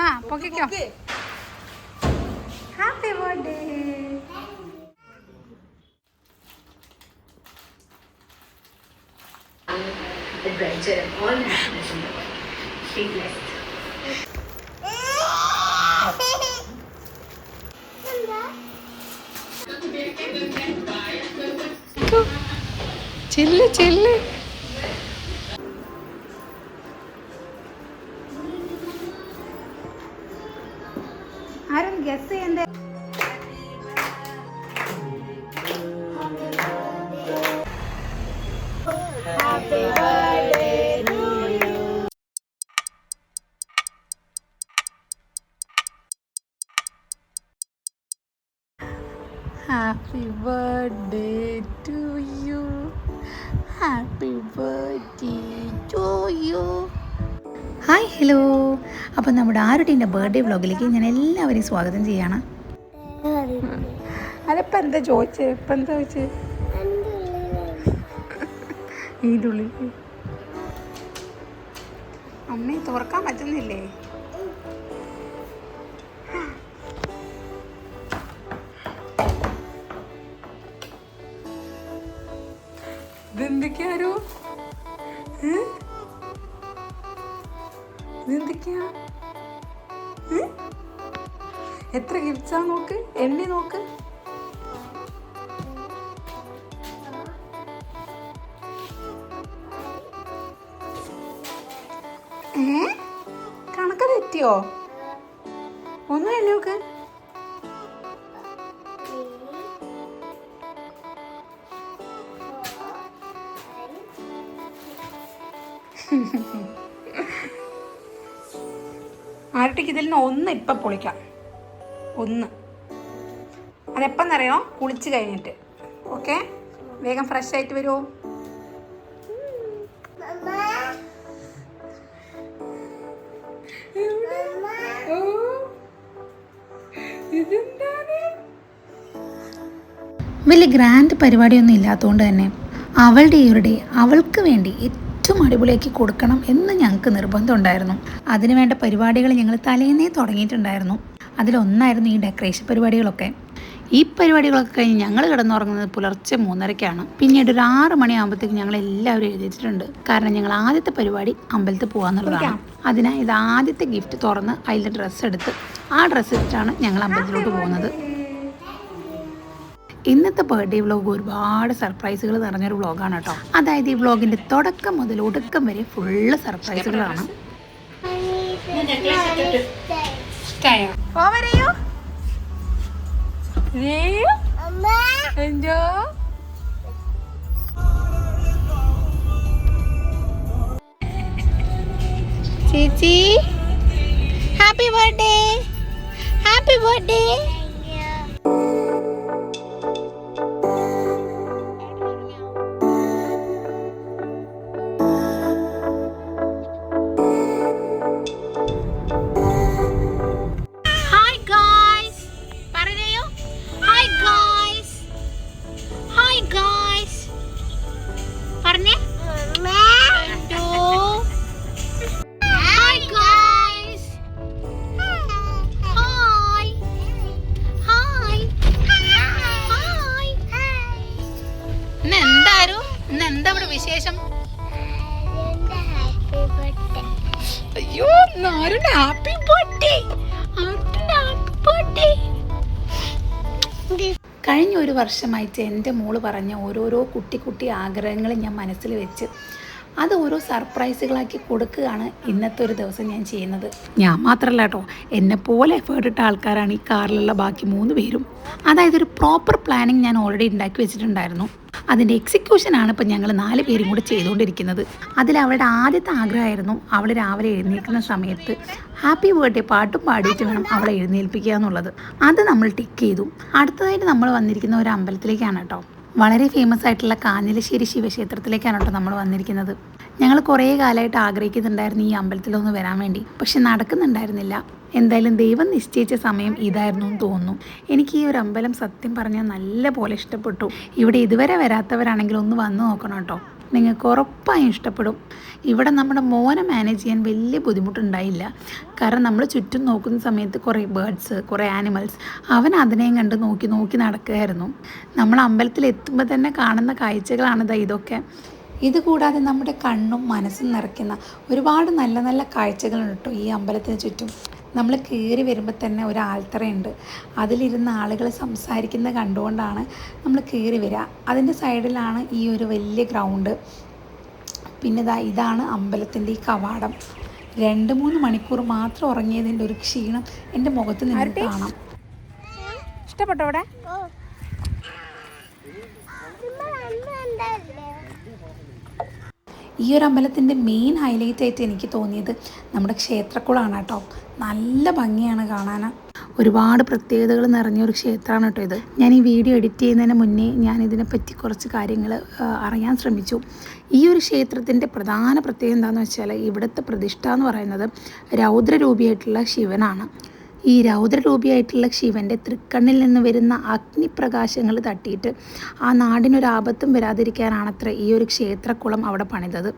ആ പൊക്കിക്കോ. Happy birthday. Adventure and all happiness in the world. Stay blessed. ചെല്ല് ചെല്ല്. ആരും ഗസ് ചെയ്യണ്ടേ? Happy birthday to you. Happy birthday to you. Happy birthday to you. Hi hello. അപ്പോൾ നമ്മുടെ ആരുടീൻ്റെ birthday വ്ളോഗിലേക്ക് ഞാൻ എല്ലാവരെയും സ്വാഗതം ചെയ്യാണ്. അതിപ്പോൾ എന്താ ചോദിച്ചത്? ഇപ്പം എന്താ ചോദിച്ചത്? ഇതിൻ്റെ ഉള്ളിൽ അമ്മയെ തുറക്കാൻ പറ്റുന്നില്ലേ? ഇതെന്തൊക്കെയാരോ? ഇതെന്തൊക്കെയാ? എത്ര ഗിഫ്റ്റ്സാ നോക്ക്, എണ്ണി നോക്ക്. കണക്ക് തെറ്റിയോ? ഒന്നും എണ്ണി നോക്ക്. ആരുട്ടിക്ക് ഇതിൽ നിന്ന് ഒന്ന് ഇപ്പം പൊളിക്കാം. ഒന്ന് അതെപ്പോന്നറിയണോ? കുളിച്ച് കഴിഞ്ഞിട്ട്. ഓക്കെ, വേഗം ഫ്രഷ് ആയിട്ട് വരുമോ? വലിയ ഗ്രാൻഡ് പരിപാടിയൊന്നും ഇല്ലാത്തതുകൊണ്ട് തന്നെ അവളുടെ ഇവരുടെ അവൾക്ക് വേണ്ടി ഏറ്റവും അടിപൊളിയാക്കി കൊടുക്കണം എന്ന് ഞങ്ങൾക്ക് നിർബന്ധം ഉണ്ടായിരുന്നു. അതിനുവേണ്ട പരിപാടികൾ ഞങ്ങൾ തലേന്നേ തുടങ്ങിയിട്ടുണ്ടായിരുന്നു. അതിലൊന്നായിരുന്നു ഈ ഡെക്കറേഷൻ പരിപാടികളൊക്കെ. ഈ പരിപാടികളൊക്കെ കഴിഞ്ഞ് ഞങ്ങൾ കിടന്നുറങ്ങുന്നത് പുലർച്ചെ 3:30-ക്കാണ്. പിന്നീട് ഒരു 6 മണിയാകുമ്പോഴത്തേക്കും ഞങ്ങൾ എല്ലാവരും എഴുതിയിട്ടുണ്ട്. കാരണം ഞങ്ങൾ ആദ്യത്തെ പരിപാടി അമ്പലത്തിൽ പോകാന്നുള്ളതാണ്. അതിനായി ഇത് ആദ്യത്തെ ഗിഫ്റ്റ് തുറന്ന് അതിൽ ഡ്രസ്സ് എടുത്ത് ആ ഡ്രസ്സ് ഇട്ടിട്ടാണ് ഞങ്ങൾ അമ്പലത്തിലോട്ട് പോകുന്നത്. ഇന്നത്തെ ബർത്ത്ഡേ വ്ളോഗ് ഒരുപാട് സർപ്രൈസുകൾ നിറഞ്ഞൊരു വ്ളോഗാണ് കേട്ടോ. അതായത് ഈ വ്ളോഗിൻ്റെ തുടക്കം മുതൽ ഒടുക്കം വരെ ഫുള്ള് സർപ്രൈസുകളാണ്. ചേച്ചി ഹാപ്പി ബർത്ത്ഡേ. Happy birthday. എന്താ ഇവിടെ വിശേഷം? അയ്യോ, ഹാപ്പി ബർത്ത്ഡേ. കഴിഞ്ഞ ഒരു വർഷമായിട്ട് എൻ്റെ മോള് പറഞ്ഞ ഓരോരോ കുട്ടി ആഗ്രഹങ്ങൾ ഞാൻ മനസ്സിൽ വെച്ച് അത് ഓരോ സർപ്രൈസുകളാക്കി കൊടുക്കുകയാണ് ഇന്നത്തെ ഒരു ദിവസം ഞാൻ ചെയ്യുന്നത്. ഞാൻ മാത്രമല്ല കേട്ടോ, എന്നെപ്പോലെ എഫേർട്ട് ഇട്ട ആൾക്കാരാണ് ഈ കാറിലുള്ള ബാക്കി 3 പേരും. അതായത് ഒരു പ്രോപ്പർ പ്ലാനിങ് ഞാൻ ഓൾറെഡി ഉണ്ടാക്കി വെച്ചിട്ടുണ്ടായിരുന്നു. അതിൻ്റെ എക്സിക്യൂഷനാണ് ഇപ്പം ഞങ്ങൾ 4 പേരും കൂടെ ചെയ്തുകൊണ്ടിരിക്കുന്നത്. അതിൽ അവളുടെ ആദ്യത്തെ ആഗ്രഹമായിരുന്നു അവൾ രാവിലെ എഴുന്നേൽക്കുന്ന സമയത്ത് ഹാപ്പി ബർത്ത്ഡേ പാട്ടും പാടിയിട്ട് വേണം അവളെ എഴുന്നേൽപ്പിക്കുക എന്നുള്ളത്. അത് നമ്മൾ ടിക്ക് ചെയ്തു. അടുത്തതായിട്ട് നമ്മൾ വന്നിരിക്കുന്ന ഒരു അമ്പലത്തിലേക്കാണ് കേട്ടോ. വളരെ ഫേമസ് ആയിട്ടുള്ള കാഞ്ഞിലശ്ശേരി ശിവക്ഷേത്രത്തിലേക്കാണ് കേട്ടോ നമ്മൾ വന്നിരിക്കുന്നത്. ഞങ്ങൾ കുറേ കാലമായിട്ട് ആഗ്രഹിക്കുന്നുണ്ടായിരുന്നു ഈ അമ്പലത്തിലൊന്ന് വരാൻ വേണ്ടി, പക്ഷെ നടക്കുന്നുണ്ടായിരുന്നില്ല. എന്തായാലും ദൈവം നിശ്ചയിച്ച സമയം ഇതായിരുന്നു എന്ന് തോന്നുന്നു. എനിക്ക് ഈ ഒരു അമ്പലം സത്യം പറഞ്ഞാൽ നല്ല പോലെ ഇഷ്ടപ്പെട്ടു. ഇവിടെ ഇതുവരെ വരാത്തവരാണെങ്കിൽ ഒന്ന് വന്നു നോക്കണം കേട്ടോ. നിങ്ങൾക്ക് ഉറപ്പായും ഇഷ്ടപ്പെടും. ഇവിടെ നമ്മുടെ മോനെ മാനേജ് ചെയ്യാൻ വലിയ ബുദ്ധിമുട്ടുണ്ടായില്ല. കാരണം നമ്മൾ ചുറ്റും നോക്കുന്ന സമയത്ത് കുറേ ബേർഡ്സ്, കുറേ ആനിമൽസ്, അവൻ അതിനെയും കണ്ട് നോക്കി നോക്കി നടക്കുകയായിരുന്നു. നമ്മൾ അമ്പലത്തിൽ എത്തുമ്പോൾ തന്നെ കാണുന്ന കാഴ്ചകളാണിത് ഇതൊക്കെ. ഇതുകൂടാതെ നമ്മുടെ കണ്ണും മനസ്സും നിറയ്ക്കുന്ന ഒരുപാട് നല്ല നല്ല കാഴ്ചകളുണ്ട് കേട്ടോ ഈ അമ്പലത്തിന് ചുറ്റും. നമ്മൾ കയറി വരുമ്പോൾ തന്നെ ഒരു ആൽത്തറയുണ്ട്. അതിലിരുന്ന ആളുകൾ സംസാരിക്കുന്നത് കണ്ടുകൊണ്ടാണ് നമ്മൾ കയറി വരിക. അതിൻ്റെ സൈഡിലാണ് ഈ ഒരു വലിയ ഗ്രൗണ്ട്. പിന്നെ ഇതാണ് അമ്പലത്തിൻ്റെ ഈ കവാടം. 2-3 മണിക്കൂർ മാത്രം ഉറങ്ങിയതിൻ്റെ ഒരു ക്ഷീണം എൻ്റെ മുഖത്ത് നിന്ന് കാണാം. ഇഷ്ടപ്പെട്ടോ അവിടെ? ഈ ഒരു അമ്പലത്തിൻ്റെ മെയിൻ ഹൈലൈറ്റ് ആയിട്ട് എനിക്ക് തോന്നിയത് നമ്മുടെ ക്ഷേത്രക്കുളമാണ് കേട്ടോ. നല്ല ഭംഗിയാണ് കാണാൻ. ഒരുപാട് പ്രത്യേകതകൾ നിറഞ്ഞൊരു ക്ഷേത്രമാണ് കേട്ടോ ഇത്. ഞാൻ ഈ വീഡിയോ എഡിറ്റ് ചെയ്യുന്നതിന് മുന്നേ ഞാൻ ഇതിനെപ്പറ്റി കുറച്ച് കാര്യങ്ങൾ അറിയാൻ ശ്രമിച്ചു. ഈ ഒരു ക്ഷേത്രത്തിൻ്റെ പ്രധാന പ്രത്യേകത എന്താണെന്ന് വെച്ചാൽ ഇവിടുത്തെ പ്രതിഷ്ഠ എന്ന് പറയുന്നത് രൗദ്രരൂപിയായിട്ടുള്ള ശിവനാണ്. ഈ രൗദ്രരൂപിയായിട്ടുള്ള ശിവൻ്റെ തൃക്കണ്ണിൽ നിന്ന് വരുന്ന അഗ്നിപ്രകാശങ്ങൾ തട്ടിയിട്ട് ആ നാടിനൊരാപത്തും വരാതിരിക്കാനാണത്ര ഈ ഒരു ക്ഷേത്രക്കുളം അവിടെ പണിതത്.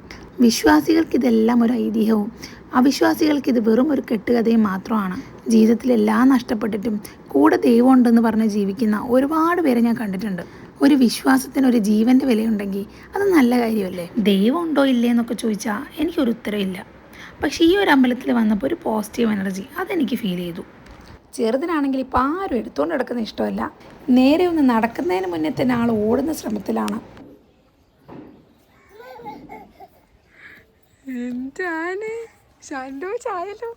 വിശ്വാസികൾക്കിതെല്ലാം ഒരു ഐതിഹ്യവും അവിശ്വാസികൾക്കിത് വെറും ഒരു കെട്ടുകഥയും മാത്രമാണ്. ജീവിതത്തിലെല്ലാം നഷ്ടപ്പെട്ടിട്ടും കൂടെ ദൈവം ഉണ്ടെന്ന് പറഞ്ഞ് ജീവിക്കുന്ന ഒരുപാട് പേരെ ഞാൻ കണ്ടിട്ടുണ്ട്. ഒരു വിശ്വാസത്തിന് ഒരു ജീവൻ്റെ വിലയുണ്ടെങ്കിൽ അത് നല്ല കാര്യമല്ലേ? ദൈവം ഉണ്ടോ ഇല്ലേ എന്നൊക്കെ ചോദിച്ചാൽ എനിക്കൊരു ഉത്തരവില്ല. പക്ഷേ ഈ ഒരു അമ്പലത്തിൽ വന്നപ്പോൾ ഒരു പോസിറ്റീവ് എനർജി അതെനിക്ക് ഫീൽ ചെയ്തു. ചെറുതിനാണെങ്കിൽ ഇപ്പോൾ ആരും എടുത്തുകൊണ്ട് നടക്കുന്ന ഇഷ്ടമല്ല. നേരെ ഒന്ന് നടക്കുന്നതിന് മുന്നേ തന്നെ ആൾ ഓടുന്ന ശ്രമത്തിലാണ്. എന്താണ് ഷാൻഡോ ചായല്ലോ?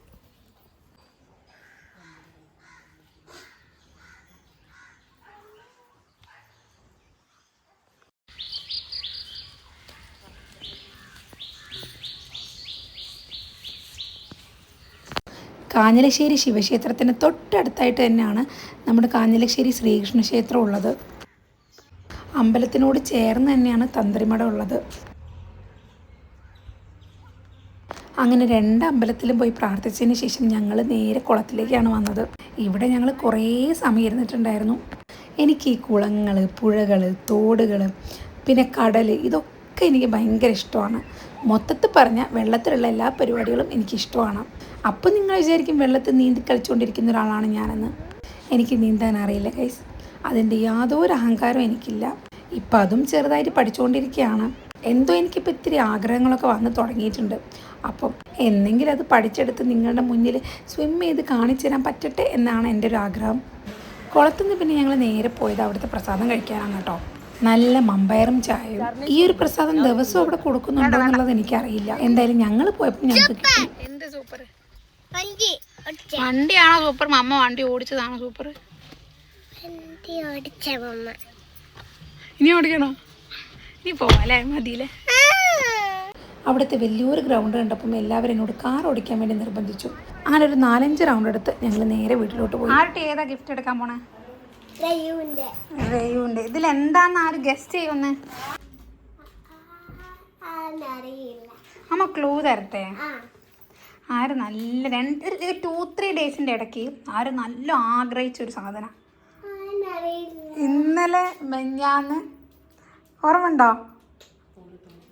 കാഞ്ഞിലശ്ശേരി ശിവക്ഷേത്രത്തിന് തൊട്ടടുത്തായിട്ട് തന്നെയാണ് നമ്മുടെ കാഞ്ഞിലശ്ശേരി ശ്രീകൃഷ്ണ ക്ഷേത്രം ഉള്ളത്. അമ്പലത്തിനോട് ചേർന്ന് തന്നെയാണ് തന്ത്രിമഠം ഉള്ളത്. അങ്ങനെ 2 അമ്പലത്തിലും പോയി പ്രാർത്ഥിച്ചതിന് ശേഷം ഞങ്ങൾ നേരെ കുളത്തിലേക്കാണ് വന്നത്. ഇവിടെ ഞങ്ങൾ കുറേ സമയം ഇരുന്നിട്ടുണ്ടായിരുന്നു. എനിക്ക് ഈ കുളങ്ങൾ, പുഴകൾ, തോടുകൾ, പിന്നെ കടൽ, ഇതൊക്കെ എനിക്ക് ഭയങ്കര ഇഷ്ടമാണ്. മൊത്തത്തിൽ പറഞ്ഞാൽ വെള്ളത്തിലുള്ള എല്ലാ പരിപാടികളും എനിക്കിഷ്ടമാണ്. അപ്പോൾ നിങ്ങൾ വിചാരിക്കും വെള്ളത്തിൽ നീന്തി കളിച്ചുകൊണ്ടിരിക്കുന്ന ഒരാളാണ് ഞാനെന്ന്. എനിക്ക് നീന്താൻ അറിയില്ല ഗൈസ്. അതിൻ്റെ യാതൊരു അഹങ്കാരവും എനിക്കില്ല. ഇപ്പം അതും ചെറുതായിട്ട് പഠിച്ചുകൊണ്ടിരിക്കുകയാണ്. എന്തോ എനിക്കിപ്പോൾ ഇത്തിരി ആഗ്രഹങ്ങളൊക്കെ വന്ന് തുടങ്ങിയിട്ടുണ്ട്. അപ്പം എന്നെങ്കിലും അത് പഠിച്ചെടുത്ത് നിങ്ങളുടെ മുന്നിൽ സ്വിം ചെയ്ത് കാണിച്ചു തരാൻ പറ്റട്ടെ എന്നാണ് എൻ്റെ ഒരു ആഗ്രഹം. കുളത്തുനിന്ന് പിന്നെ ഞങ്ങൾ നേരെ പോയത് അവിടുത്തെ പ്രസാദം കഴിക്കാനാണ് കേട്ടോ. നല്ല മമ്പയറും ചായയും. ഈ ഒരു പ്രസാദം ദിവസവും അവിടെ കൊടുക്കുന്നുണ്ടോ എന്നുള്ളത് എനിക്കറിയില്ല. എന്തായാലും ഞങ്ങൾ പോയപ്പോൾ ഞങ്ങൾക്ക് കിട്ടി. എന്ത് സൂപ്പർ വണ്ടിയാണോ സൂപ്പർ? മമ്മ വണ്ടി ഓടിച്ചതാണോ സൂപ്പർ? ഇനി ഓടിക്കണോ? ഇനി പോവാല്ലേ? മതിയില്ലേ? അവിടുത്തെ വലിയൊരു ഗ്രൗണ്ട് കണ്ടപ്പം എല്ലാവരും എന്നോട് കാർ ഓടിക്കാൻ വേണ്ടി നിർബന്ധിച്ചു. അങ്ങനെ ഒരു 4-5 റൗണ്ട് എടുത്ത് ഞങ്ങൾ നേരെ വീട്ടിലോട്ട് പോയി. ആരുടെ ഏതാ ഗിഫ്റ്റ് എടുക്കാൻ പോണേ? റെയുണ്ട്. ഇതിലെന്താന്ന് ആര് ഗസ്റ്റ് ചെയ്യുന്നേ? അമ്മ ക്ലൂ തരട്ടെ. ആര് നല്ല 2-3 ഡേയ്സിൻ്റെ ഇടയ്ക്ക് ആര് നല്ല ആഗ്രഹിച്ചൊരു സാധനം ഇന്നലെ മെഞ്ഞാന്ന് ഓർമ്മയുണ്ടോ?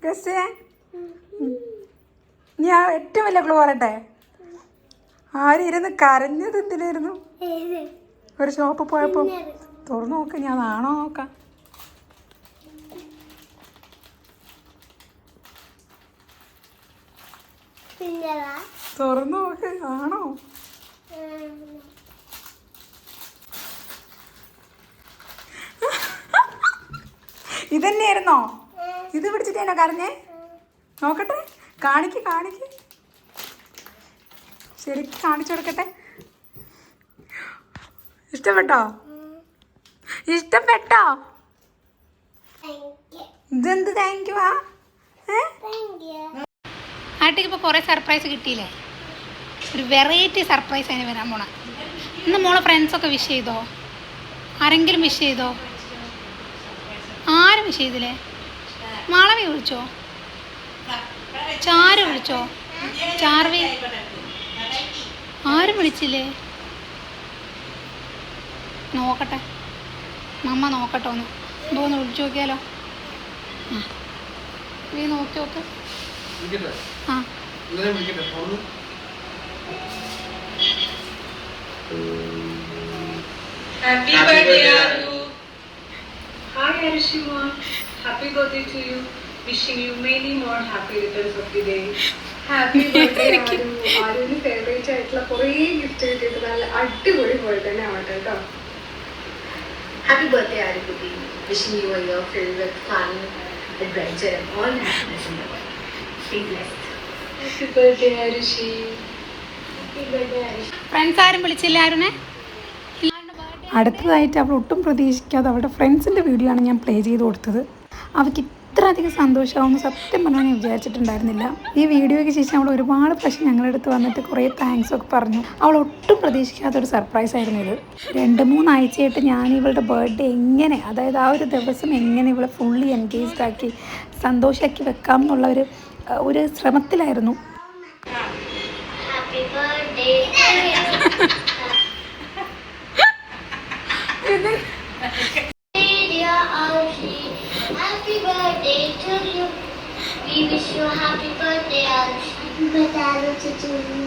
ഗസ്റ്റ് ഞാൻ ഏറ്റവും വലിയ ക്ലൂ പറയട്ടെ. ആരും ഇരുന്ന് കരഞ്ഞത് എന്തിനായിരുന്നു? ഒരു ഷോപ്പ് പോയപ്പോൾ തുറന്നു നോക്ക്. ഞാൻ ആണോ നോക്കാം. തുറന്നു നോക്ക്. ആണോ? ഇതന്നെയായിരുന്നോ? ഇത് പിടിച്ചിട്ടേനോ കരഞ്ഞേ? നോക്കട്ടെ. കാണിക്ക്. ശരിക്കും കാണിച്ചു കൊടുക്കട്ടെ. ഇഷ്ടപ്പെട്ടോ? ഇതെന്ത് താങ്ക് യു? ആട്ടിക്ക് ഇപ്പോൾ കുറേ സർപ്രൈസ് കിട്ടിയില്ലേ? ഒരു വെറൈറ്റി സർപ്രൈസ് അതിന് വരാൻ പോണ. ഇന്ന് മോളെ ഫ്രണ്ട്സൊക്കെ വിഷ് ചെയ്തോ? ആരെങ്കിലും വിഷ് ചെയ്തോ? ആരും വിഷ് ചെയ്തില്ലേ? മാളവി വിളിച്ചോ? ചാരു വിളിച്ചോ? ചാർവി ആരും വിളിച്ചില്ലേ? നോക്കട്ടെ, മമ്മ നോക്കട്ടെ. ഒന്ന് വിളിച്ചു നോക്കിയാലോ. നീ നോക്കി നോക്ക്. ആ Happy birthday, Aru. Hi, Arishima. Happy birthday to you. Wishing you many more happy returns of the day. Happy birthday, Aru. ആരുവിന് ഫേവറേറ്റ് ആയിട്ടുള്ള കുറേ ഗിഫ്റ്റ് കിട്ടിയിട്ട് നല്ല അടിപൊളി ബർത്ത്ഡേ ആവട്ടെ കേട്ടോ. Happy birthday, Arikuti. Wishing you a year filled with fun, adventure, and all the happiness in the world. Stay blessed. Happy birthday, Arushi. Happy birthday, Arushi. Friends ആരും വിളിച്ചില്ല ആരുനെ. അടുത്തതായിട്ട് അവൾ ഒട്ടും പ്രതീക്ഷിക്കാതെ അവളുടെ ഫ്രണ്ട്സിൻ്റെ വീഡിയോ ആണ് ഞാൻ പ്ലേ ചെയ്ത് കൊടുത്തത്. അവൾക്ക് ഇത്ര അധികം സന്തോഷമാവുമെന്ന് സത്യം പറഞ്ഞാൽ ഞാൻ വിചാരിച്ചിട്ടുണ്ടായിരുന്നില്ല. ഈ വീഡിയോയ്ക്ക് ശേഷം അവൾ ഒരുപാട് പ്രാവശ്യം ഞങ്ങളുടെ അടുത്ത് വന്നിട്ട് കുറേ താങ്ക്സ് ഒക്കെ പറഞ്ഞു. അവൾ ഒട്ടും പ്രതീക്ഷിക്കാത്തൊരു സർപ്രൈസ് ആയിരുന്നു ഇത്. 2-3 ആഴ്ചയായിട്ട് ഞാൻ ഇവളുടെ ബർത്ത്ഡേ എങ്ങനെ, അതായത് ആ ഒരു ദിവസം എങ്ങനെ ഇവളെ ഫുള്ളി എൻഗേജ്ഡ് ആക്കി സന്തോഷമാക്കി വെക്കാം എന്നുള്ള ഒരു ശ്രമത്തിലായിരുന്നു. Happy birthday to you. Dear Arushi, happy birthday to you. We wish you happy birthday, Arushi. Happy birthday, Arushi to you.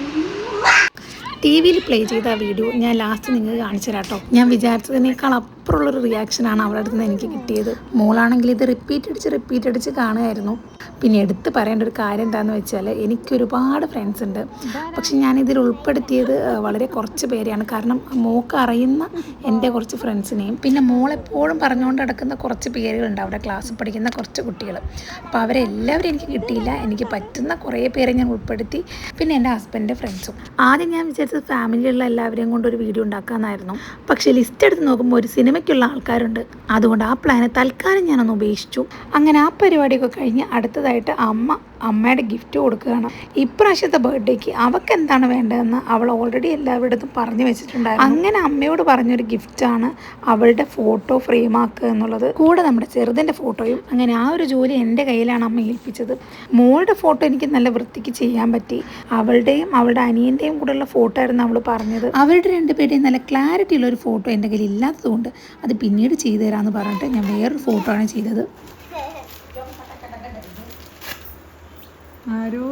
T വിയിൽ പ്ലേ ചെയ്ത ആ വീഡിയോ ഞാൻ ലാസ്റ്റ് നിങ്ങൾക്ക് കാണിച്ചു തരാം കേട്ടോ. ഞാൻ വിചാരിച്ചതിനേക്കാൾ അപ്പുറമുള്ളൊരു റിയാക്ഷനാണ് അവളുടെ അടുത്ത് നിന്ന് എനിക്ക് കിട്ടിയത്. മോളാണെങ്കിൽ ഇത് റിപ്പീറ്റ് അടിച്ച് കാണുമായിരുന്നു. പിന്നെ എടുത്ത് പറയേണ്ട ഒരു കാര്യം എന്താണെന്ന് വെച്ചാൽ എനിക്കൊരുപാട് ഫ്രണ്ട്സ് ഉണ്ട്. പക്ഷെ ഞാനിതിൽ ഉൾപ്പെടുത്തിയത് വളരെ കുറച്ച് പേരെയാണ്. കാരണം മോൾക്ക് അറിയുന്ന എൻ്റെ കുറച്ച് ഫ്രണ്ട്സിനെയും പിന്നെ മോളെപ്പോഴും പറഞ്ഞുകൊണ്ട് നടക്കുന്ന കുറച്ച് പേരുകളുണ്ട് അവിടെ ക്ലാസ്സിൽ പഠിക്കുന്ന കുറച്ച് കുട്ടികൾ. അപ്പോൾ അവരെല്ലാവരും എനിക്ക് കിട്ടിയില്ല. എനിക്ക് പറ്റുന്ന കുറേ പേരെ ഞാൻ ഉൾപ്പെടുത്തി. പിന്നെ എൻ്റെ ഹസ്ബൻഡിൻ്റെ ഫ്രണ്ട്സും. ആദ്യം ഞാൻ വിചാരിച്ചത് ഫാമിലിയുള്ള എല്ലാവരെയും കൊണ്ട് ഒരു വീഡിയോ ഉണ്ടാക്കാമെന്നായിരുന്നു. പക്ഷേ ലിസ്റ്റ് എടുത്ത് നോക്കുമ്പോൾ ഒരു സിനിമയ്ക്കുള്ള ആൾക്കാരുണ്ട്. അതുകൊണ്ട് ആ പ്ലാന് തൽക്കാലം ഞാനൊന്ന് ഉപേക്ഷിച്ചു. അങ്ങനെ ആ പരിപാടിയൊക്കെ കഴിഞ്ഞ് അടുത്തതായിട്ട് അമ്മയുടെ ഗിഫ്റ്റ് കൊടുക്കുകയാണ്. ഇപ്രാവശ്യത്തെ ബർത്ത്ഡേക്ക് അവൾക്ക് എന്താണ് വേണ്ടതെന്ന് അവൾ ഓൾറെഡി എല്ലാവരുടെയും പറഞ്ഞു വെച്ചിട്ടുണ്ടായിരുന്നു. അങ്ങനെ അമ്മയോട് പറഞ്ഞൊരു ഗിഫ്റ്റാണ് അവളുടെ ഫോട്ടോ ഫ്രെയിം ആക്കുക എന്നുള്ളത്, കൂടെ നമ്മുടെ ചെറുതിൻ്റെ ഫോട്ടോയും. അങ്ങനെ ആ ഒരു ജോലി എൻ്റെ കയ്യിലാണ് അമ്മ ഏൽപ്പിച്ചത്. മോളുടെ ഫോട്ടോ എനിക്ക് നല്ല വൃത്തിക്ക് ചെയ്യാൻ പറ്റി. അവളുടെയും അവളുടെ അനിയൻ്റെയും കൂടെയുള്ള ഫോട്ടോ ആയിരുന്നു അവൾ പറഞ്ഞത്. അവരുടെ 2 പേരുടെയും നല്ല ക്ലാരിറ്റി ഉള്ളൊരു ഫോട്ടോ എൻ്റെ കയ്യിൽ ഇല്ലാത്തതുകൊണ്ട് അത് പിന്നീട് ചെയ്തു തരാമെന്ന് പറഞ്ഞിട്ട് ഞാൻ വേറൊരു ഫോട്ടോ ആണ് ചെയ്തത്. ആരോ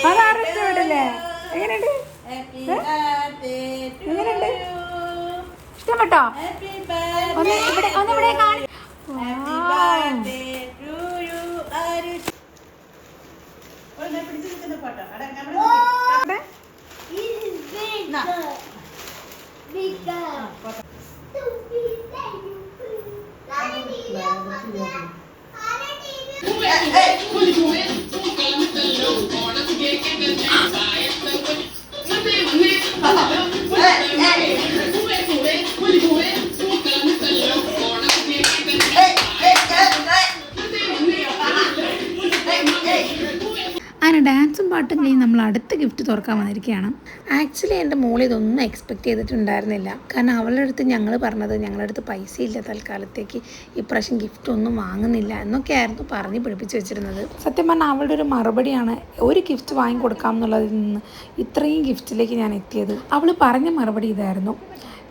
അതാറില്ലേ? എങ്ങനെയുണ്ട്? എങ്ങനെയുണ്ട്? ഇഷ്ടപ്പെട്ടോ? ഒന്ന് ഇവിടെ കാണി. അങ്ങനെ ഡാൻസും പാട്ടും കഴിഞ്ഞ് നമ്മൾ അടുത്ത ഗിഫ്റ്റ് തുറക്കാൻ വന്നിരിക്കുകയാണ്. ആക്ച്വലി എൻ്റെ മോൾ ഇതൊന്നും എക്സ്പെക്റ്റ് ചെയ്തിട്ടുണ്ടായിരുന്നില്ല. കാരണം അവളുടെ അടുത്ത് ഞങ്ങൾ പറഞ്ഞത് ഞങ്ങളുടെ അടുത്ത് പൈസ ഇല്ല തൽക്കാലത്തേക്ക്, ഇപ്രാവശ്യം ഗിഫ്റ്റ് ഒന്നും വാങ്ങുന്നില്ല എന്നൊക്കെയായിരുന്നു പറഞ്ഞ് പിടിപ്പിച്ച് വെച്ചിരുന്നത്. സത്യം പറഞ്ഞാൽ അവളുടെ ഒരു മറുപടിയാണ് ഒരു ഗിഫ്റ്റ് വാങ്ങിക്കൊടുക്കാം എന്നുള്ളതിൽ നിന്ന് ഇത്രയും ഗിഫ്റ്റിലേക്ക് ഞാൻ എത്തിയത്. അവൾ പറഞ്ഞ മറുപടി ഇതായിരുന്നു,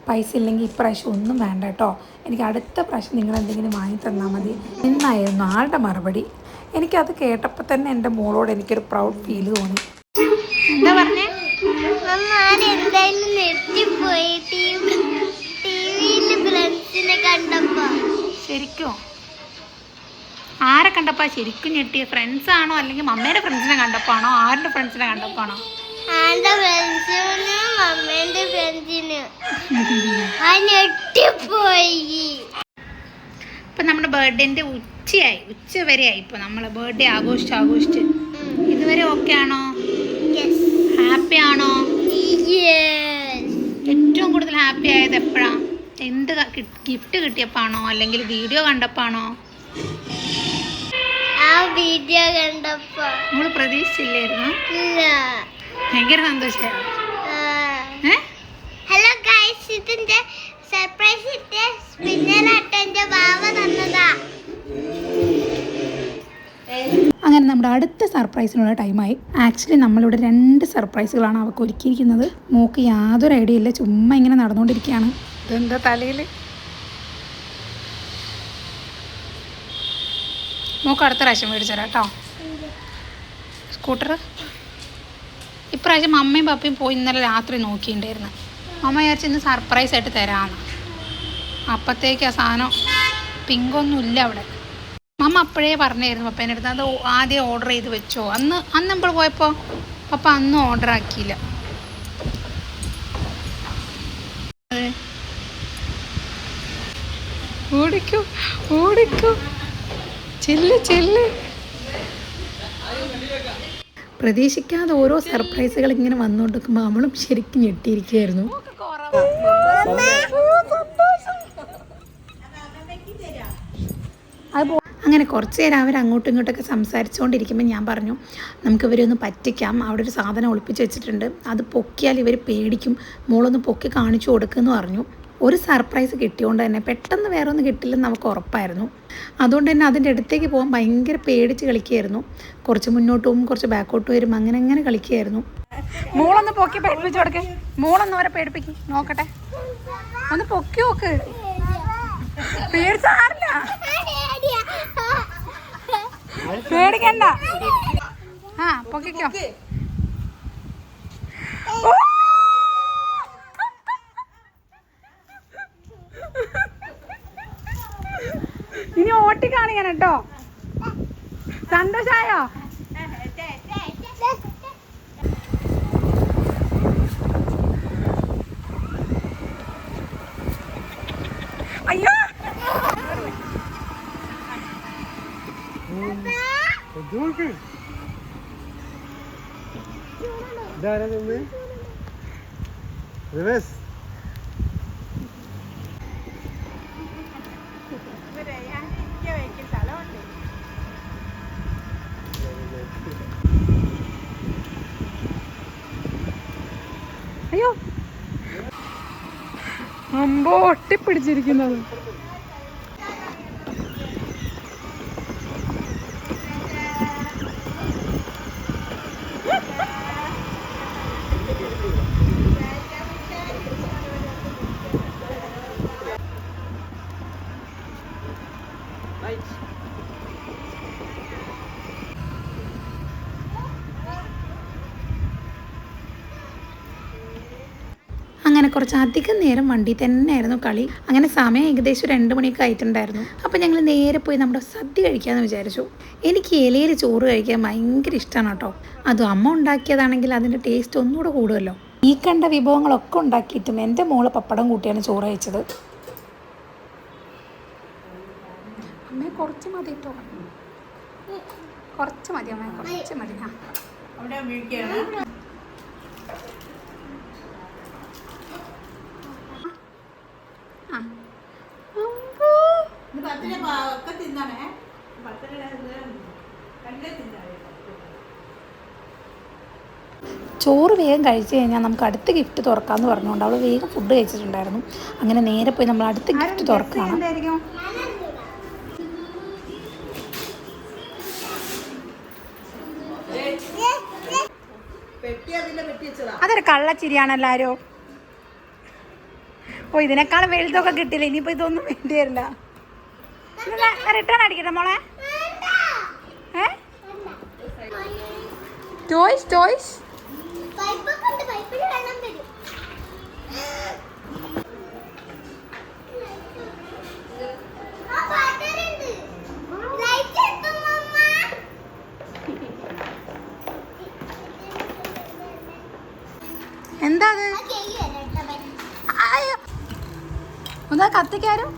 പൈസ ഇല്ലെങ്കിൽ ഇപ്രാവശ്യം ഒന്നും വേണ്ട കേട്ടോ, എനിക്ക് അടുത്ത പ്രാവശ്യം നിങ്ങൾ എന്തെങ്കിലും വാങ്ങി തന്നാൽ മതി എന്നായിരുന്നു ആളുടെ മറുപടി. എനിക്കത് കേട്ടപ്പോൾ തന്നെ എൻ്റെ മോളോട് എനിക്കൊരു പ്രൗഡ് ഫീൽ തോന്നി. എന്താ പറഞ്ഞേ? ശരിക്കും ആരെ കണ്ടപ്പോ ശരിക്കും ഞെട്ടിയ? ഫ്രണ്ട്സ് ആണോ അല്ലെങ്കിൽ മമ്മേടെ ഫ്രണ്ട്സിനെ കണ്ടപ്പോ ആണോ ആരുടെ ഫ്രണ്ട്സിനെ കണ്ടപ്പോ ആണോ? ഇപ്പൊ നമ്മുടെ ബർത്ത്ഡേന്റെ ഉച്ച വരെയായി. ഇപ്പൊ നമ്മള് ബർത്ത്ഡേ ആഘോഷിച്ച് ഇതുവരെ ഓക്കെ ആണോ? ഹാപ്പി ആണോ? ഏറ്റവും കൂടുതൽ ഹാപ്പി ആയത് എപ്പോഴാ? എന്ത് ഗിഫ്റ്റ് കിട്ടിയപ്പോഴാണോ അല്ലെങ്കിൽ വീഡിയോ കണ്ടപ്പോഴാണോ? വീഡിയോ കണ്ടപ്പോ നമ്മള് പ്രതീക്ഷിച്ചില്ലായിരുന്നു. ഭയങ്കര സന്തോഷമായിരുന്നു. ഹലോ ഗൈസ്, ഇതിന്റെ സർപ്രൈസ് സ്പിന്നറായിട്ട് എന്റെ ബാവ തന്നതാ. അങ്ങനെ നമ്മുടെ അടുത്ത സർപ്രൈസിനുള്ള ടൈമായി. ആക്ച്വലി നമ്മളിവിടെ 2 സർപ്രൈസുകളാണ് അവൾക്ക് ഒരുക്കിയിരിക്കുന്നത്. മോൾക്ക് യാതൊരു ഐഡിയ ഇല്ല, ചുമ്മാ ഇങ്ങനെ നടന്നുകൊണ്ടിരിക്കുകയാണ്. ഇതെന്താ തലയിൽ? മോൾക്ക് അടുത്ത പ്രാവശ്യം മേടിച്ചു തരാം കേട്ടോ സ്കൂട്ടർ. ഇപ്രാവശ്യം അമ്മയും പപ്പയും പോയി ഇന്നലെ രാത്രി നോക്കിയിട്ടുണ്ടായിരുന്നു. അമ്മ വിചാരിച്ച് ഇന്ന് സർപ്രൈസ് ആയിട്ട് തരാമെന്ന്. അപ്പത്തേക്ക് ആ സാധനം പിങ്കൊന്നും ഇല്ല അവിടെ. അമ്മ അപ്പോഴേ പറഞ്ഞായിരുന്നു പപ്പേൻ്റെ അടുത്ത് അത് ആദ്യം ഓർഡർ ചെയ്ത് വെച്ചോ. അന്ന് നമ്മൾ പോയപ്പോൾ പപ്പ അന്നും ഓർഡർ ആക്കിയില്ല. ഓടിക്കൂ ഓടിക്കൂ, ചെല്ല് ചെല്ല്. പ്രതീക്ഷിക്കാതെ ഓരോ സർപ്രൈസുകൾ ഇങ്ങനെ വന്നുകൊണ്ടിരിക്കുമ്പോൾ നമ്മളും ശരിക്കും ഞെട്ടിയിരിക്കുകയായിരുന്നു. അങ്ങനെ കുറച്ച് നേരം അവർ അങ്ങോട്ടും ഇങ്ങോട്ടൊക്കെ സംസാരിച്ചുകൊണ്ടിരിക്കുമ്പോൾ ഞാൻ പറഞ്ഞു നമുക്ക് ഇവരെ ഒന്ന് പറ്റിക്കാം, അവിടെ ഒരു സാധനം ഒളിപ്പിച്ച് വെച്ചിട്ടുണ്ട്, അത് പൊക്കിയാൽ ഇവർ പേടിക്കും, മോളൊന്ന് പൊക്കി കാണിച്ചു കൊടുക്കുമെന്ന് പറഞ്ഞു. ഒരു സർപ്രൈസ് കിട്ടിയോണ്ട് തന്നെ പെട്ടെന്ന് വേറെ ഒന്നും കിട്ടില്ലെന്ന് നമുക്ക് ഉറപ്പായിരുന്നു. അതുകൊണ്ട് തന്നെ അതിൻ്റെ അടുത്തേക്ക് പോകാൻ ഭയങ്കര പേടിച്ച് കളിക്കുകയായിരുന്നു. കുറച്ച് മുന്നോട്ടും കുറച്ച് ബാക്കോട്ടും വരും, അങ്ങനെ കളിക്കുകയായിരുന്നു. മോളൊന്ന് പൊക്കി പേടിപ്പിച്ച് കൊടുക്ക്, മോളൊന്ന് വരെ പേടിപ്പിക്കും നോക്കട്ടെ, ഒന്ന് പൊക്കി നോക്ക്. പേടിച്ചാറില്ല, പേടിക്കണ്ട. ആ പൊക്കിക്കോ. ഇനി ഓട്ടി കാണിക്കാൻ കേട്ടോ. സന്തോഷായോ? അയ്യോ അയ്യോ അമ്പോ ഒട്ടിപ്പിടിച്ചിരിക്കുന്നത്. അങ്ങനെ കുറച്ച് അധികം നേരം വണ്ടി തന്നെയായിരുന്നു കളി. അങ്ങനെ സമയം ഏകദേശം 2 മണിയൊക്കെ ആയിട്ടുണ്ടായിരുന്നു. അപ്പോൾ ഞങ്ങൾ നേരെ പോയി നമ്മുടെ സദ്യ കഴിക്കാമെന്ന് വിചാരിച്ചു. എനിക്ക് ഇലയിൽ ചോറ് കഴിക്കാൻ ഭയങ്കര ഇഷ്ടമാണ് കേട്ടോ. അതും അമ്മ ഉണ്ടാക്കിയതാണെങ്കിൽ അതിൻ്റെ ടേസ്റ്റ് ഒന്നുകൂടെ കൂടുമല്ലോ. ഈ കണ്ട വിഭവങ്ങളൊക്കെ ഉണ്ടാക്കിയിട്ടും എൻ്റെ മോള് പപ്പടം കൂട്ടിയാണ് ചോറ് കഴിച്ചത്. അമ്മേ കുറച്ച് മതി കേട്ടോ, കുറച്ച് മതി അമ്മേ, കുറച്ച് മതി. ചോറ് വേഗം കഴിച്ച് കഴിഞ്ഞാൽ നമുക്ക് അടുത്ത ഗിഫ്റ്റ് തുറക്കാമെന്ന് പറഞ്ഞുകൊണ്ട് അവൾ വേഗം ഫുഡ് കഴിച്ചിട്ടുണ്ടായിരുന്നു. അങ്ങനെ നേരെ പോയി നമ്മൾ അടുത്ത ഗിഫ്റ്റ് തുറക്കണം. അതൊരു കള്ളച്ചിരിയാണല്ലാരോ. ഓ ഇതിനേക്കാൾ വലുതൊക്കെ കിട്ടില്ല, ഇനിയിപ്പോൾ ഇതൊന്നും വേണ്ടി വരില്ല. റിട്ടേൺ അടിക്കട്ടെ മോളെ. ടോയ്സ് ടോയ്സ് എന്താ അത്? എന്താ കത്തിക്കാരും?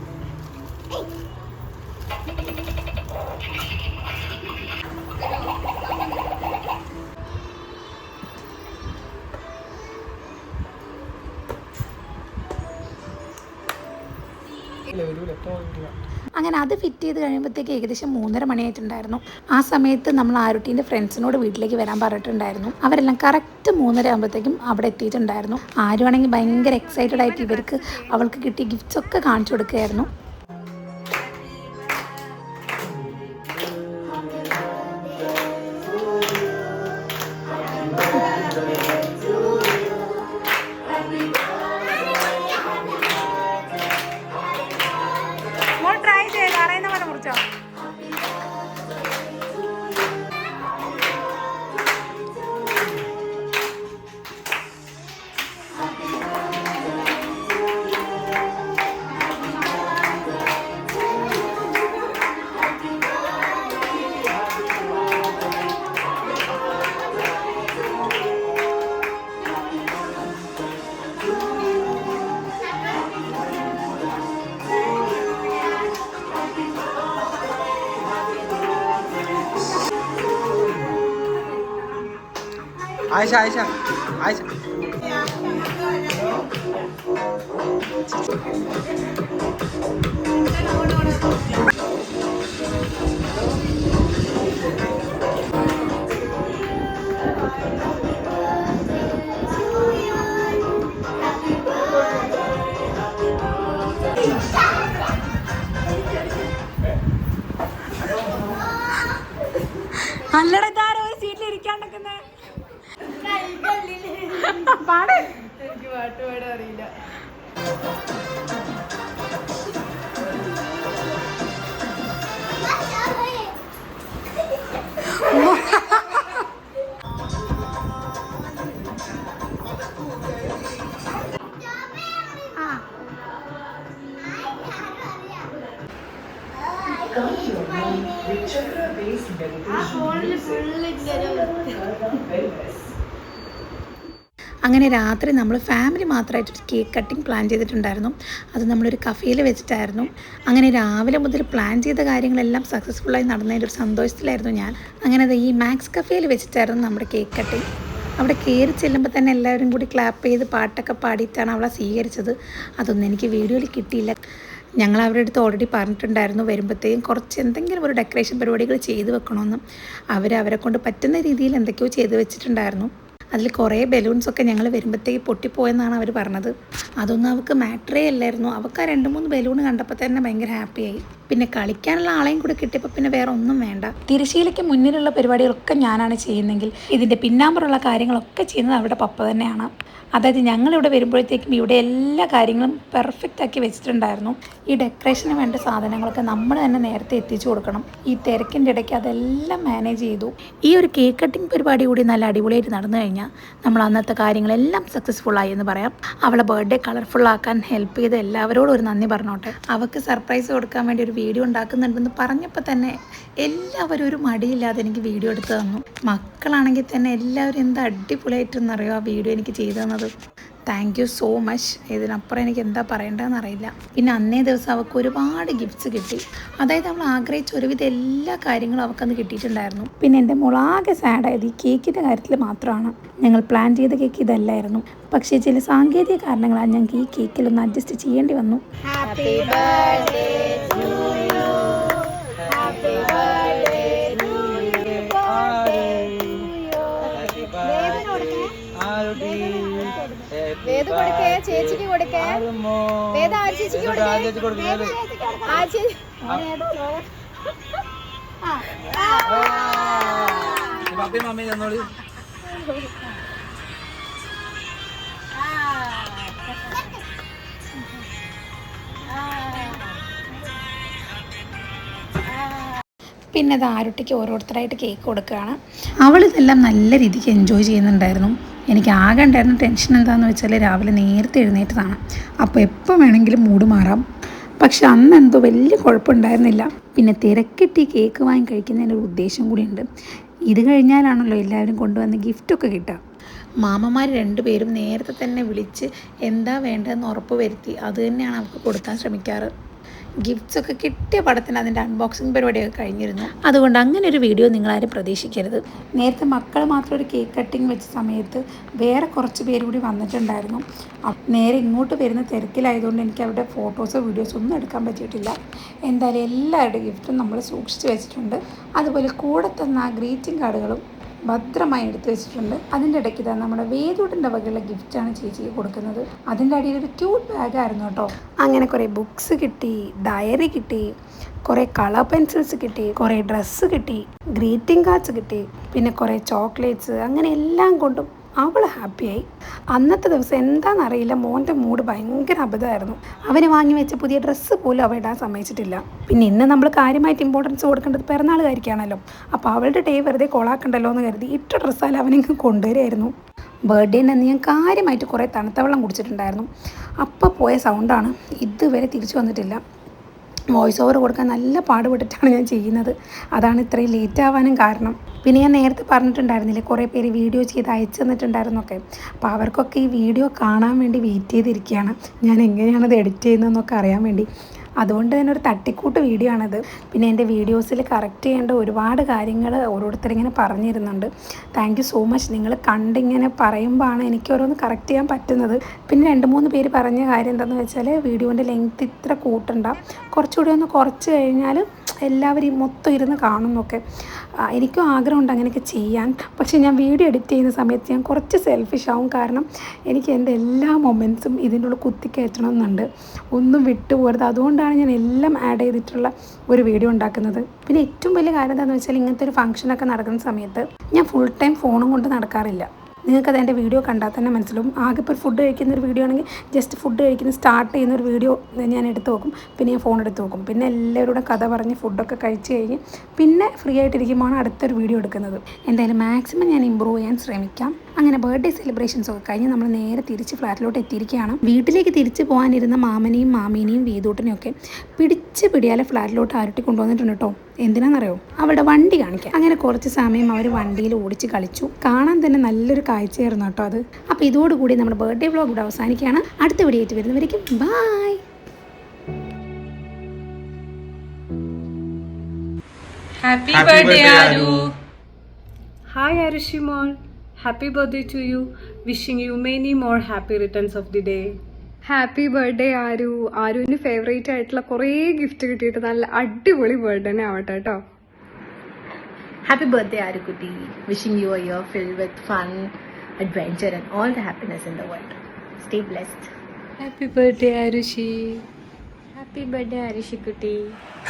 അങ്ങനെ അത് ഫിറ്റ് ചെയ്ത് കഴിയുമ്പോഴത്തേക്ക് ഏകദേശം 3:30 മണിയായിട്ടുണ്ടായിരുന്നു. ആ സമയത്ത് നമ്മൾ ആരുട്ടീൻ്റെ ഫ്രണ്ട്സിനോട് വീട്ടിലേക്ക് വരാൻ പറഞ്ഞിട്ടുണ്ടായിരുന്നു. അവരെല്ലാം കറക്റ്റ് 3:30 ആകുമ്പോഴത്തേക്കും അവിടെ എത്തിയിട്ടുണ്ടായിരുന്നു. ആരുവാണെങ്കിൽ ഭയങ്കര എക്സൈറ്റഡ് ആയിട്ട് അവൾക്ക് കിട്ടിയ ഗിഫ്റ്റ്സ് ഒക്കെ കാണിച്ചു കൊടുക്കുകയായിരുന്നു. ആയിഷ ആയിഷ ആയിഷ നല്ലടാ ഇതാരോ ഒരു സീറ്റിൽ ഇരിക്കാണ്ടിരിക്കുന്നേ പാട്. എനിക്ക് പാട്ട് പാടാൻ അറിയില്ല. അങ്ങനെ രാത്രി നമ്മൾ ഫാമിലി മാത്രമായിട്ടൊരു കേക്ക് കട്ടിങ് പ്ലാൻ ചെയ്തിട്ടുണ്ടായിരുന്നു. അത് നമ്മളൊരു കഫേയിൽ വെച്ചിട്ടായിരുന്നു. അങ്ങനെ രാവിലെ മുതൽ പ്ലാൻ ചെയ്ത കാര്യങ്ങളെല്ലാം സക്സസ്ഫുള്ളായി നടന്നതിൻ്റെ ഒരു സന്തോഷത്തിലായിരുന്നു ഞാൻ. അങ്ങനെ അത് ഈ മാക്സ് കഫേയിൽ വെച്ചിട്ടായിരുന്നു നമ്മുടെ കേക്ക് കട്ടിങ്. അവിടെ കയറി ചെല്ലുമ്പോൾ തന്നെ എല്ലാവരും കൂടി ക്ലാപ്പ് ചെയ്ത് പാട്ടൊക്കെ പാടിയിട്ടാണ് അവളെ സ്വീകരിച്ചത്. അതൊന്നും എനിക്ക് വീഡിയോയിൽ കിട്ടിയില്ല. ഞങ്ങൾ അവരുടെ അടുത്ത് ഓൾറെഡി പറഞ്ഞിട്ടുണ്ടായിരുന്നു വരുമ്പോഴത്തേക്കും കുറച്ച് എന്തെങ്കിലും ഒരു ഡെക്കറേഷൻ പരിപാടികൾ ചെയ്ത് വെക്കണമെന്നും. അവരെ കൊണ്ട് പറ്റുന്ന രീതിയിൽ എന്തൊക്കെയോ ചെയ്ത് വെച്ചിട്ടുണ്ടായിരുന്നു. അതിൽ കുറേ ബലൂൺസൊക്കെ ഞങ്ങൾ വരുമ്പോഴത്തേക്ക് പൊട്ടിപ്പോയെന്നാണ് അവർ പറഞ്ഞത്. അതൊന്നും അവൾക്ക് മാറ്ററേ അല്ലായിരുന്നു. അവൾക്ക് ആ 2-3 ബലൂൺ കണ്ടപ്പോൾ തന്നെ ഭയങ്കര ഹാപ്പിയായി. പിന്നെ കളിക്കാനുള്ള ആളെയും കൂടെ കിട്ടിയപ്പോൾ പിന്നെ വേറെ ഒന്നും വേണ്ട. തിരശ്ശീലയ്ക്ക് മുന്നിലുള്ള പരിപാടികളൊക്കെ ഞാനാണ് ചെയ്യുന്നെങ്കിൽ ഇതിൻ്റെ പിന്നാമ്പുറമുള്ള കാര്യങ്ങളൊക്കെ ചെയ്യുന്നത് അവരുടെ പപ്പ തന്നെയാണ്. അതായത് ഞങ്ങളിവിടെ വരുമ്പോഴത്തേക്കും ഇവിടെ എല്ലാ കാര്യങ്ങളും പെർഫെക്റ്റ് ആക്കി വെച്ചിട്ടുണ്ടായിരുന്നു. ഈ ഡെക്കറേഷന് വേണ്ട സാധനങ്ങളൊക്കെ നമ്മൾ തന്നെ നേരത്തെ എത്തിച്ചു കൊടുക്കണം. ഈ തിരക്കിൻ്റെ ഇടയ്ക്ക് അതെല്ലാം മാനേജ് ചെയ്തു. ഈ ഒരു കേക്ക് കട്ടിങ് പരിപാടി കൂടി നല്ല അടിപൊളിയായിട്ട് നടന്നു കഴിഞ്ഞാൽ നമ്മൾ അന്നത്തെ കാര്യങ്ങളെല്ലാം സക്സസ്ഫുള്ളായി എന്ന് പറയാം. അവളെ ബർത്ത്ഡേ കളർഫുള്ളാക്കാൻ ഹെൽപ്പ് ചെയ്ത എല്ലാവരോടും ഒരു നന്ദി പറഞ്ഞോട്ടെ. അവൾക്ക് സർപ്രൈസ് കൊടുക്കാൻ വേണ്ടി ഒരു വീഡിയോ ഉണ്ടാക്കുന്നുണ്ടെന്ന് പറഞ്ഞപ്പോൾ തന്നെ എല്ലാവരും ഒരു മടിയില്ലാതെ എനിക്ക് വീഡിയോ എടുത്ത് തന്നു. മക്കളാണെങ്കിൽ തന്നെ എല്ലാവരും എന്താ അടിപൊളിയായിട്ടെന്നറിയോ ആ വീഡിയോ എനിക്ക് ചെയ്തു തന്നത്. Thank you so much. ഇതിനപ്പുറം എനിക്ക് എന്താ പറയേണ്ടതെന്ന് അറിയില്ല. പിന്നെ അന്നേ ദിവസം അവൾക്ക് ഒരുപാട് ഗിഫ്റ്റ്സ് കിട്ടി. അതായത് അവൾ ആഗ്രഹിച്ച ഒരുവിധം എല്ലാ കാര്യങ്ങളും അവൾക്കന്ന് കിട്ടിയിട്ടുണ്ടായിരുന്നു. പിന്നെ എൻ്റെ മോളാകെ സാഡായത് ഈ കേക്കിൻ്റെ കാര്യത്തിൽ മാത്രമാണ്. ഞങ്ങൾ പ്ലാൻ ചെയ്ത കേക്ക് ഇതല്ലായിരുന്നു. പക്ഷേ ചില സാങ്കേതിക കാരണങ്ങളാൽ ഞങ്ങൾക്ക് ഈ കേക്കിലൊന്ന് അഡ്ജസ്റ്റ് ചെയ്യേണ്ടി വന്നു. Happy birthday to you. Happy birthday to you. വേദ കൊടുക്കേ, ചേച്ചിക്ക് കൊടുക്കേ. വേദ ആ ചേച്ചിക്ക് കൊടുക്കേ. ആ ചേച്ചി മമ്മി തന്നോളി. പിന്നെ അത് ആരുട്ടിക്ക് ഓരോരുത്തരായിട്ട് കേക്ക് കൊടുക്കുകയാണ്. അവളിതെല്ലാം നല്ല രീതിക്ക് എൻജോയ് ചെയ്യുന്നുണ്ടായിരുന്നു. എനിക്ക് ആകെ ഉണ്ടായിരുന്ന ടെൻഷൻ എന്താണെന്ന് വെച്ചാൽ രാവിലെ നേരത്തെ എഴുന്നേറ്റതാണ്. അപ്പോൾ എപ്പോൾ വേണമെങ്കിലും മൂഡ് മാറാം. പക്ഷെ അന്ന് എന്തോ വലിയ കുഴപ്പമുണ്ടായിരുന്നില്ല. പിന്നെ തിരക്കിട്ട് ഈ കേക്ക് വാങ്ങി കഴിക്കുന്നതിൻ്റെ ഒരു ഉദ്ദേശം കൂടിയുണ്ട്. ഇത് കഴിഞ്ഞാലാണല്ലോ എല്ലാവരും കൊണ്ടുവന്ന് ഗിഫ്റ്റൊക്കെ കിട്ടുക. മാമന്മാർ 2 പേരും നേരത്തെ തന്നെ വിളിച്ച് എന്താ വേണ്ടതെന്ന് ഉറപ്പ് വരുത്തി അത് തന്നെയാണ് അവർക്ക് കൊടുക്കാൻ ശ്രമിക്കാറ്. ഗിഫ്റ്റ്സൊക്കെ കിട്ടിയ പടത്തിന് അതിൻ്റെ അൺബോക്സിങ് പരിപാടിയൊക്കെ കഴിഞ്ഞിരുന്നു. അതുകൊണ്ട് അങ്ങനെ ഒരു വീഡിയോ നിങ്ങളാരും പ്രതീക്ഷിക്കരുത്. നേരത്തെ മക്കൾ മാത്രം ഒരു കേക്ക് കട്ടിങ് വെച്ച സമയത്ത് വേറെ കുറച്ച് പേര് കൂടി വന്നിട്ടുണ്ടായിരുന്നു. നേരെ ഇങ്ങോട്ട് വരുന്ന തിരക്കിലായതുകൊണ്ട് എനിക്ക് അവിടെ ഫോട്ടോസോ വീഡിയോസോ ഒന്നും എടുക്കാൻ പറ്റിയിട്ടില്ല. എന്തായാലും എല്ലാവരുടെ ഗിഫ്റ്റും നമ്മൾ സൂക്ഷിച്ച് വെച്ചിട്ടുണ്ട്. അതുപോലെ കൂടെ തന്ന ആ ഗ്രീറ്റിംഗ് കാർഡുകളും ഭദ്രമായി എടുത്തു വെച്ചിട്ടുണ്ട്. അതിൻ്റെ ഇടയ്ക്ക് തന്നെ നമ്മുടെ വേദൂട്ടിൻ്റെ വകയുള്ള ഗിഫ്റ്റാണ് ചേച്ചിക്ക് കൊടുക്കുന്നത്. അതിൻ്റെ അടിയിൽ ഒരു ക്യൂട്ട് ബാഗായിരുന്നു കേട്ടോ. അങ്ങനെ കുറേ ബുക്സ് കിട്ടി, ഡയറി കിട്ടി, കുറേ കളർ പെൻസിൽസ് കിട്ടി, കുറേ ഡ്രസ്സ് കിട്ടി, ഗ്രീറ്റിംഗ് കാർഡ്സ് കിട്ടി, പിന്നെ കുറേ ചോക്ലേറ്റ്സ്. അങ്ങനെ എല്ലാം കൊണ്ടും അവൾ ഹാപ്പിയായി. അന്നത്തെ ദിവസം എന്താണെന്നറിയില്ല, മോൻ്റെ മൂഡ് ഭയങ്കര അബദ്ധമായിരുന്നു. അവന് വാങ്ങി വെച്ച പുതിയ ഡ്രസ്സ് പോലും അവ ഇടാൻ സമ്മതിച്ചിട്ടില്ല. പിന്നെ ഇന്ന് നമ്മൾ കാര്യമായിട്ട് ഇമ്പോർട്ടൻസ് കൊടുക്കേണ്ടത് പിറന്നാളുകാരിക്കാണല്ലോ. അപ്പോൾ അവളുടെ ഡേ വെറുതെ കൊളാക്കണ്ടല്ലോ എന്ന് കരുതി ഇട്ട ഡ്രസ്സാലും അവനിങ്ങ് കൊണ്ടുവരികയായിരുന്നു. ബർത്ത്ഡേൻ്റെ അന്ന് ഞാൻ കാര്യമായിട്ട് കുറേ തണുത്ത വെള്ളം കുടിച്ചിട്ടുണ്ടായിരുന്നു. അപ്പോൾ പോയ സൗണ്ടാണ് ഇതുവരെ തിരിച്ചു വന്നിട്ടില്ല. വോയിസ് ഓവർ കൊടുക്കാൻ നല്ല പാടുപെട്ടിട്ടാണ് ഞാൻ ചെയ്യുന്നത്. അതാണ് ഇത്രയും ലേറ്റ് ആവാനും കാരണം. പിന്നെ ഞാൻ നേരത്തെ പറഞ്ഞിട്ടുണ്ടായിരുന്നില്ലേ കുറേ പേര് വീഡിയോ ചെയ്ത് അയച്ചു തന്നിട്ടുണ്ടായിരുന്നൊക്കെ. അപ്പോൾ അവർക്കൊക്കെ ഈ വീഡിയോ കാണാൻ വേണ്ടി വെയിറ്റ് ചെയ്തിരിക്കുകയാണ്. ഞാൻ എങ്ങനെയാണത് എഡിറ്റ് ചെയ്യുന്നതെന്നൊക്കെ അറിയാൻ വേണ്ടി. അതുകൊണ്ട് തന്നെ ഒരു തട്ടിക്കൂട്ട് വീഡിയോ ആണിത്. പിന്നെ എൻ്റെ വീഡിയോസിൽ കറക്റ്റ് ചെയ്യേണ്ട ഒരുപാട് കാര്യങ്ങൾ ഓരോരുത്തരിങ്ങനെ പറഞ്ഞിരുന്നുണ്ട്. Thank you so much. നിങ്ങൾ കണ്ടിങ്ങനെ പറയുമ്പോഴാണ് എനിക്ക് ഓരോന്ന് കറക്റ്റ് ചെയ്യാൻ പറ്റുന്നത്. പിന്നെ 2-3 പേര് പറഞ്ഞ കാര്യം എന്താണെന്ന് വെച്ചാൽ വീഡിയോൻ്റെ ലെങ്ത് ഇത്ര കൂട്ടണ്ട, കുറച്ചുകൂടി ഒന്ന് കുറച്ച് കഴിഞ്ഞാൽ എല്ലാവരും മൊത്തം ഇരുന്ന് കാണുന്നൊക്കെ. എനിക്കും ആഗ്രഹമുണ്ട് അങ്ങനെയൊക്കെ ചെയ്യാൻ. പക്ഷേ ഞാൻ വീഡിയോ എഡിറ്റ് ചെയ്യുന്ന സമയത്ത് ഞാൻ കുറച്ച് സെൽഫിഷ് ആവും. കാരണം എനിക്ക് എൻ്റെ എല്ലാ മൊമെൻറ്റ്സും ഇതിൻ്റെ ഉള്ളിൽ കുത്തിക്കയറ്റണമെന്നുണ്ട്, ഒന്നും വിട്ടുപോകരുത്. അതുകൊണ്ടാണ് ഞാൻ എല്ലാം ആഡ് ചെയ്തിട്ടുള്ള ഒരു വീഡിയോ ഉണ്ടാക്കുന്നത്. പിന്നെ ഏറ്റവും വലിയ കാര്യം എന്താണെന്ന് വെച്ചാൽ ഇങ്ങനത്തെ ഒരു ഫംഗ്ഷനൊക്കെ നടക്കുന്ന സമയത്ത് ഞാൻ ഫുൾ ടൈം ഫോണും കൊണ്ട് നടക്കാറില്ല. നിങ്ങൾക്കത് എൻ്റെ വീഡിയോ കണ്ടാൽ തന്നെ മനസ്സിലാവും. ആകെ ഇപ്പോൾ ഒരു ഫുഡ് കഴിക്കുന്നൊരു വീഡിയോ ആണെങ്കിൽ ജസ്റ്റ് ഫുഡ് കഴിക്കുന്ന സ്റ്റാർട്ട് ചെയ്യുന്നൊരു വീഡിയോ ഞാൻ എടുത്ത് നോക്കും, പിന്നെ ഞാൻ ഫോൺ എടുത്ത് നോക്കും. പിന്നെ എല്ലാവരോടും കഥ പറഞ്ഞ് ഫുഡൊക്കെ കഴിച്ച് കഴിഞ്ഞ് പിന്നെ ഫ്രീ ആയിട്ടിരിക്കുമ്പോഴാണ് അടുത്തൊരു വീഡിയോ എടുക്കുന്നത്. എന്തായാലും മാക്സിമം ഞാൻ ഇമ്പ്രൂവ് ചെയ്യാൻ ശ്രമിക്കാം. അങ്ങനെ ബർത്ത്ഡേ സെലിബ്രേഷൻസ് ഒക്കെ കഴിഞ്ഞ് നമ്മൾ നേരെ തിരിച്ച് ഫ്ലാറ്റിലോട്ട് എത്തിയിരിക്കുകയാണ്. വീട്ടിലേക്ക് തിരിച്ച് പോകാനിരുന്ന മാമനെയും മാമീനെയും വീതൂട്ടനെയൊക്കെ പിടിയാലെ ഫ്ലാറ്റിലോട്ട് ആരുട്ടി കൊണ്ടുവന്നിട്ടുണ്ട് കേട്ടോ. എന്തിനാണെന്നറിയോ? അവളുടെ വണ്ടി കാണിക്കാം. അങ്ങനെ കുറച്ച് സമയം അവർ വണ്ടിയിൽ ഓടിച്ച് കളിച്ചു. കാണാൻ തന്നെ നല്ലൊരു കാഴ്ചയായിരുന്നു കേട്ടോ അത്. അപ്പോൾ ഇതോടുകൂടി നമ്മുടെ ബർത്ത്ഡേ വ്ളോഗ് ഇവിടെ അവസാനിക്കുകയാണ്. അടുത്ത വീഡിയോ ആയിട്ട് വരുന്നവരേക്കും by. Happy birthday, Aru. Hi Arushimon, happy birthday to you. Wishing you many more happy returns of the day. Happy birthday ആരു. ആരുവിന് ഫേവറേറ്റ് ആയിട്ടുള്ള കുറേ ഗിഫ്റ്റ് കിട്ടിയിട്ട് നല്ല അടിപൊളി ബർത്ത്ഡേ തന്നെ ആവട്ടെ കേട്ടോ. Happy birthday, Arukuti. Wishing you a year filled with fun, adventure, and all the happiness in the world. Stay blessed. Happy birthday Arushi. Happy birthday Arushi കുട്ടി.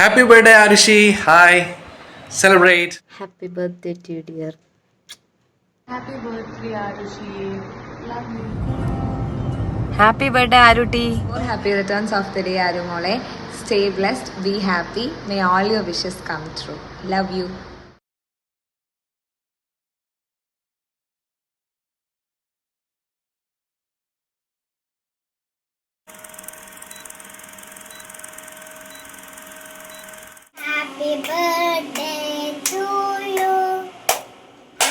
Happy birthday, Arushi. Hi. Celebrate. Happy birthday to you, dear. Happy birthday Arushi. Love you. Happy birthday Aruti. More happy returns of the day Aru mole. Stay blessed, be happy. May all your wishes come true. Love you. Happy birthday to you.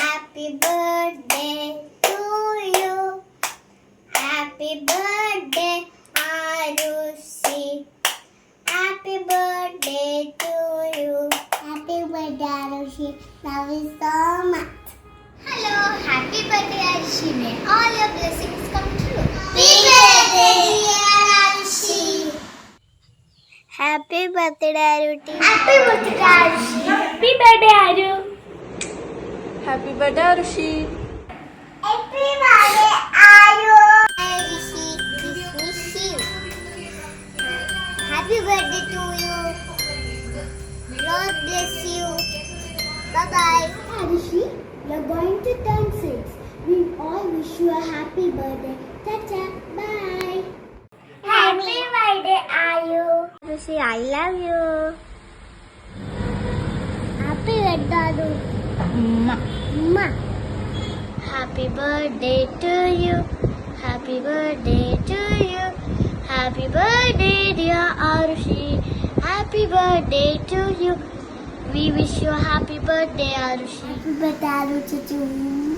Happy birthday to you. Happy birthday, Arushi. Happy birthday to you. Happy birthday, Arushi. Love you so much. Hello, happy birthday, Arushi. May all your blessings come true. Happy birthday, Arushi. Happy birthday, Aruti. Happy birthday, Arushi. Happy birthday, Aru. Happy birthday Arushi. Happy birthday, Aru. Arushi, miss you. Happy birthday to you. God bless you. Bye bye. Arushi, you're going to turn 6. We all wish you a happy birthday. Ta-ta. Bye. Happy birthday, Ayu. Arushi, I love you. Happy birthday, Aru. Mama. Happy birthday to you. Happy birthday to you. Happy birthday, dear Arushi. Happy birthday to you. We wish you a happy birthday, Arushi. Happy birthday, Arushi.